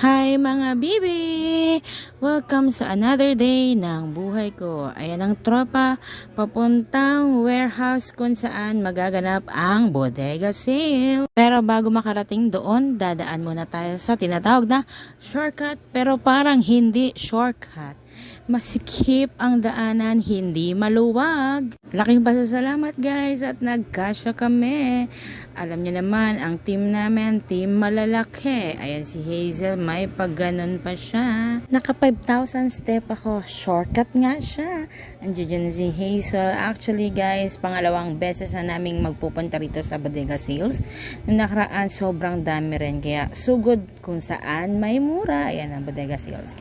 Hi mga bibi! Welcome sa another day ng buhay ko. Ayan ang tropa, papuntang warehouse kung saan magaganap ang bodega sale. Pero bago makarating doon, dadaan muna tayo sa tinatawag na shortcut. Pero parang hindi shortcut. Masikip ang daanan, hindi maluwag. Laking pasasalamat guys at nagkasya kami. Alam niyo naman, ang team namin, team malalaki. Ayan si Hazel, may pagganon pa siya. Naka 5,000 step ako, shortcut nga siya. Andiyan si Hazel. Actually guys, pangalawang beses na naming magpupunta rito sa bodega sales. Nung nakaraan, sobrang dami rin. Kaya sugod kung saan may mura. Ayan ang bodega sales.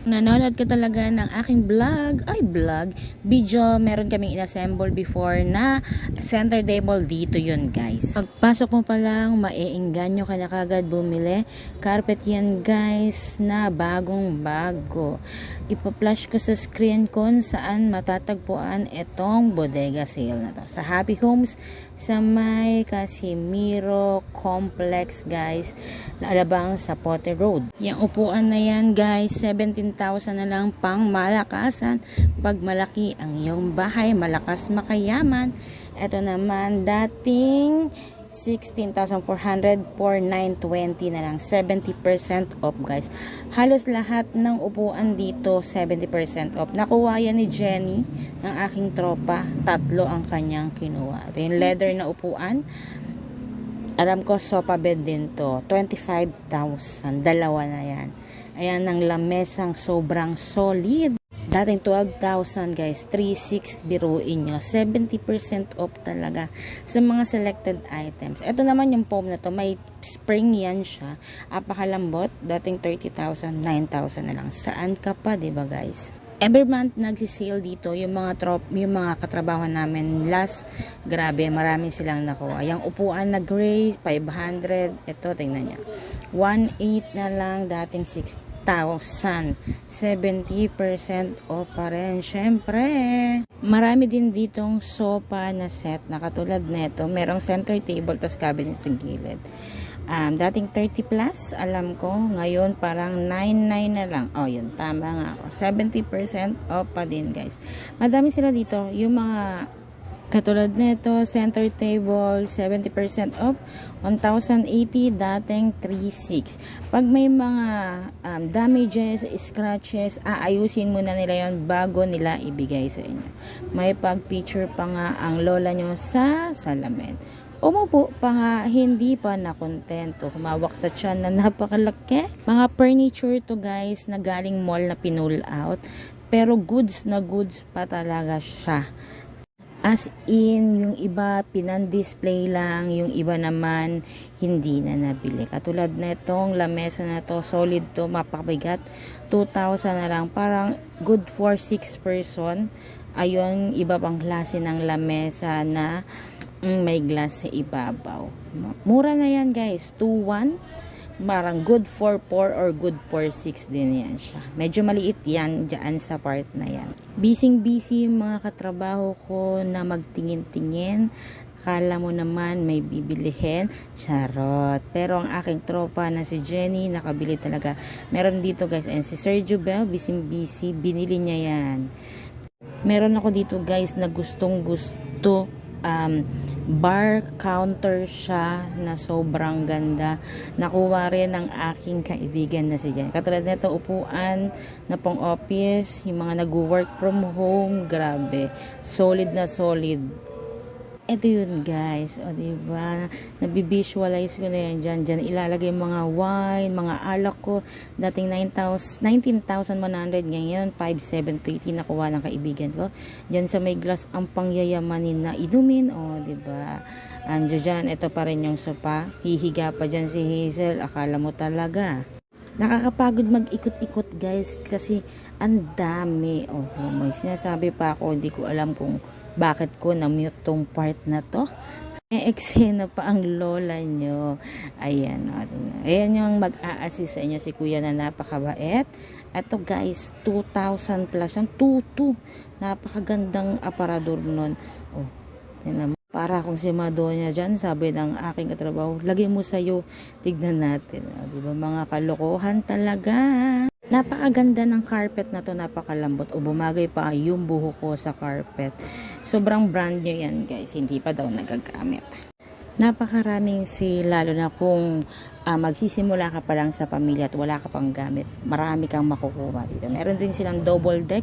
Nanonood ka talaga ng aking video, meron kaming inassemble before na center table dito yun guys. Pagpasok mo pa lang, maiengganyo ka na kagad bumili. Carpet yan guys na bagong bago. Ipa-flash ko sa screen kung saan matatagpuan itong bodega sale na to. Sa Happy Homes, sa may Casimiro Complex guys, naalabang sa Potter Road. Yung upuan na yan guys, 17,000 na lang pang malakasan. Pag malaki ang iyong bahay, malakas makayaman. Ito naman dating 16,400 for 920 na lang, 70% off guys. Halos lahat ng upuan dito 70% off. Nakuha yan ni Jenny ng aking tropa, tatlo ang kanyang kinuha. Ito yung leather na upuan. Alam ko sofa bed din to, 25,000, dalawa na yan. Ayan ang lamesang sobrang solid. Dating 12,000 guys, 3,600 biruin nyo. 70% off talaga sa mga selected items. Ito naman yung foam na to, may spring yan siya. Apakalambot, dating 30,000, 9,000 na lang. Saan ka pa, diba guys? Every month nagsisale dito yung mga katrabaho namin. Last, grabe, marami silang nakuha. Yung upuan na gray, 500. Ito, tingnan niya. 1,800 na lang, dating 6,000. 70% off pa rin. Siyempre, marami din ditong sofa na set na katulad nito. Merong center table, tas cabinet sa gilid. Dating 30 plus, alam ko, ngayon parang 99 na lang. Oh, yun, tama nga ako. 70% off pa din, guys. Madami sila dito. Yung mga katulad nito, center table, 70% off, 1,080, dating 3,600. Pag may mga damages, scratches, aayusin muna nila yon bago nila ibigay sa inyo. May pag-picture pa nga ang lola nyo sa salamin. Umupo pa nga, hindi pa nakontento. Humawak sa tiyan na napakalaki. Mga furniture to guys na galing mall na pinull out. Pero goods na goods pa talaga siya. As in, yung iba pinan-display lang, yung iba naman hindi na nabili. Katulad na itong lamesa na to, solid to, mapabigat. 2,000 na lang, parang good for 6 person. Ayun, iba pang klase ng lamesa na may glass sa ibabaw. Mura na yan guys, 2,100. Parang good for 4 or good for 6 din yan siya. Medyo maliit yan dyan sa part na yan. Busy yung mga katrabaho ko na magtingin-tingin. Akala mo naman may bibilihin. Charot. Pero ang aking tropa na si Jenny, nakabili talaga. Meron dito guys. And si Sergio Bell, busy, binili niya yan. Meron ako dito guys na gustong gusto. Bar counter siya na sobrang ganda. Nakuha rin ng aking kaibigan na si Jen. Katulad nito, upuan na pang office, yung mga nag-work from home, grabe. Solid na solid. Ito yun guys, o diba, nabivisualize ko na yan dyan ilalagay mga wine, mga alak ko, dating 19,100, ngayon 5,730 nakuha ng kaibigan ko, dyan sa may glass ang pangyayamanin na inumin, o diba, andyo dyan, ito pa rin yung sopa, hihiga pa dyan si Hazel, akala mo talaga. Nakakapagod mag-ikot-ikot guys, kasi ang dami, may sinasabi pa ako, hindi ko alam kung bakit ko na-mute tong part na to. May eksena pa ang lola nyo. Ayan. Ayan yung mag-a-assist sa inyo si kuya na napakabait. Ito guys, 2,000 plus. Ang 2,200. Napakagandang aparador nun. Oh, yan naman. Para kung si Madonna dyan, sabi ng aking katrabaho, lagay mo sa'yo, tignan natin. Di ba mga kalokohan talaga. Napakaganda ng carpet na to, napakalambot. O bumagay pa yung buho ko sa carpet. Sobrang brand new yan guys, hindi pa daw nagagamit. Napakaraming sale, lalo na kung magsisimula ka pa lang sa pamilya at wala ka pang gamit. Marami kang makukuha dito. Meron din silang double deck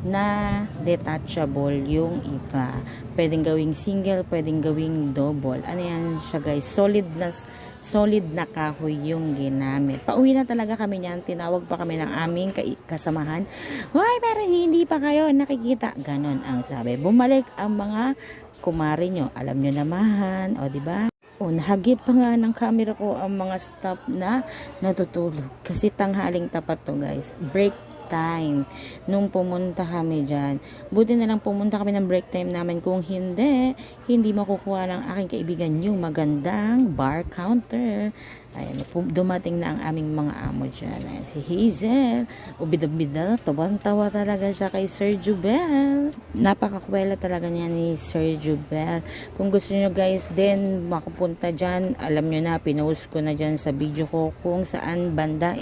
na detachable yung iba. Pwedeng gawing single, pwedeng gawing double. Ano yan siya guys? Solid na kahoy yung ginamit. Pauwi na talaga kami niyan. Tinawag pa kami ng aming kasamahan. Hoy, pero hindi pa kayo nakikita. Ganon ang sabi. Bumalik ang mga kumari nyo. Alam nyo naman. O, diba? O, nahagip pa nga ng camera ko ang mga staff na natutulog. Kasi tanghaling tapat to guys. Break time nung pumunta kami dyan. Buti na lang pumunta kami ng break time namin. Kung hindi makukuha ng aking kaibigan yung magandang bar counter. Ayan, dumating na ang aming mga amo dyan. Ayan, si Hazel. Ubida-bida, tawa talaga siya kay Sir Jubel. Napakakwela talaga niya ni Sir Jubel. Kung gusto nyo guys din makapunta dyan, alam nyo na, pinost ko na dyan sa video ko kung saan banda